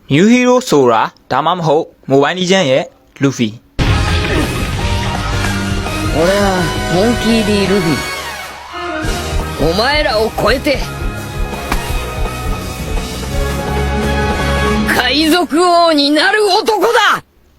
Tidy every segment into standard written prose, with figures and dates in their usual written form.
New Hero ဆိုတာဒါမှမဟုတ် Mobile Legends ရဲ့ Luffy 俺はモンキー D ルフィお前らを超えて海賊王になる男だ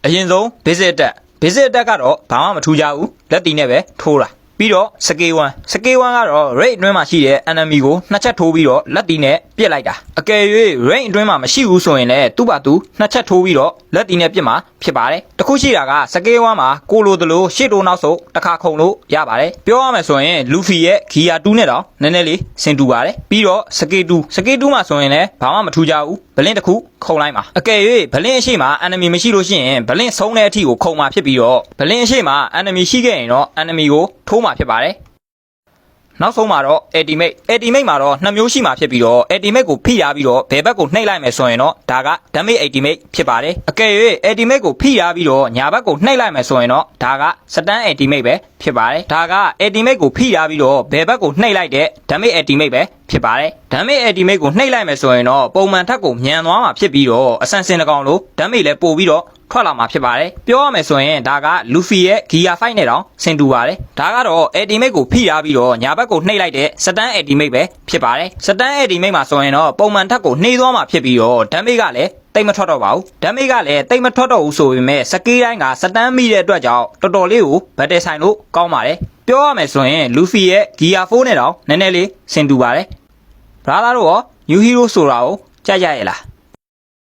အရင်ဆုံး Basic Attack Basic Attack ကတော့ဘာမှမထူးကြဘူးလက်တီနဲ့ပဲထိုးတာပြီးတော့ Scale 1 Scale 1ကတော့ Raid အတွင်းမှာရှိတဲ့ enemy ကိုနှစ်ချက်ထိုးပြီးတော့လက်တီနဲ့ပစ်လိုက်တာအကယ်၍ Raid အတွင်းမှာမရှိဘူးဆိုရင်လည်းသူ့ဘာသူနှစ်ချက်ထိုးပြီးတော့လက်တီနဲ့ပစ်မှာဖြစ်ပါတယ်တခုရှိတာက Scale 1မှာကိုလိုတလို့ရှေ့တိုးနောက်ဆုတ်တစ်ခါခုံလို့ရပါတယ်ပြောရမယ်ဆိုရင် Luffy ရဲ့ Gear 2နဲ့တော့နည်းနည်းလေးဆင်တူပါတယ်ပြီးတော့ Scale 2မှာဆိုရင်လည်းဘာမှမထူးကြဘူးဗလင်းတစ်ခုခုံလိုက်မှာအကယ်၍ဗလင်းအရှိမှာ enemy မရှိလို့ရှိရင်ဗလင်းဆုံးတဲ့အထိကိုခုံမှာဖြစ်ပြီးတော့ဗလင်းအရှိမှာ enemy ရှိခဲ့ရင်တော့ enemy ကိုထိုးမှာဖြစ်ပါတယ်နောက်ဆုံးမှာတော့ ultimate မှာတော့နှစ်မျိုးရှိမှာဖြစ်ပြီးတော့ ultimate ကိုဖိထားပြီးတော့ဘယ်ဘက်ကိုနှိပ်လိုက်မယ်ဆိုရင်တော့ဒါက damage ultimate ဖြစ်ပါတယ်အကယ်၍ ultimate ကိုဖိထားပြီးတော့ညာဘက်ကိုနှိပ်လိုက်မယ်ဆိုရင်တော့ဒါက stun ultimate ပဲဖြစ်ပါတယ်ဒါက ultimate ကိုဖိထားပြီးတော့ဘယ်ဘက်ကိုနှိပ်လိုက်တဲ့ damage ultimate ပဲဖြစ်ပါတယ် damage ultimate ကိုနှိပ်လိုက်မယ်ဆိုရင်တော့ပုံမှန်ထက်ကိုမြန်သွားမှာဖြစ်ပြီးတော့အဆန်စင်တကောင်လို့ damage လည်းပို့ပြီးတော့ထွက်လာမှာဖြစ်ပါတယ်ပြောရမယ်ဆိုရင်ဒါက Luffy ရဲ့ Gear 5နဲ့တောင်ဆင်တူပါတယ်ဒါကတော့ ultimate ကိုဖိထားပြီးတော့ညာဘက်ကိုနှိပ်လိုက်တဲ့ stun ultimate ပဲဖြစ်ပါတယ် stun ultimate မှာဆိုရင်တော့ပုံမှန်ထက်ကိုနှိပ်သွားမှာဖြစ်ပြီးတော့ damage ကလည်းတိတ်မထွက်တော့ပါဘူး damage ကလည်းတိတ်မထွက်တော့ဘူးဆိုပေမဲ့ skill တိုင်းက stun မိတဲ့အတွက်ကြောင့်တော်တော်လေးကို battle ဆိုင်လို့ကောင်းပါတယ်ပြောရမယ်ဆိုရင် Luffy ရဲ့ Gear 4နဲ့တောင်နည်းနည်းလေးဆင်တူပါတယ် brother တို့ရော New Hero ဆိုတာကိုကြိုက်ကြရဲ့လား